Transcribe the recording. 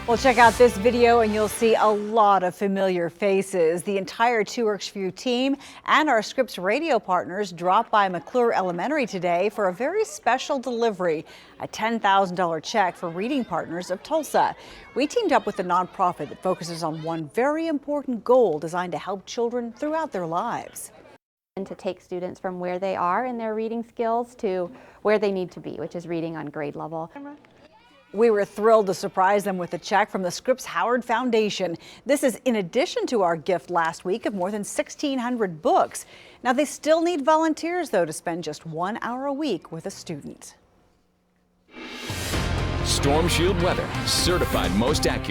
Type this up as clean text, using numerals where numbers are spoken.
Well, check out this video and you'll see a lot of familiar faces. The entire 2Works4U team and our Scripps radio partners dropped by McClure Elementary today for a very special delivery, a $10,000 check for Reading Partners of Tulsa. We teamed up with a nonprofit that focuses on one very important goal designed to help children throughout their lives. And to take students from where they are in their reading skills to where they need to be, which is reading on grade level. We were thrilled to surprise them with a check from the Scripps Howard Foundation. This is in addition to our gift last week of more than 1,600 books. Now, they still need volunteers, though, to spend just 1 hour a week with a student. Storm Shield weather, certified most accurate.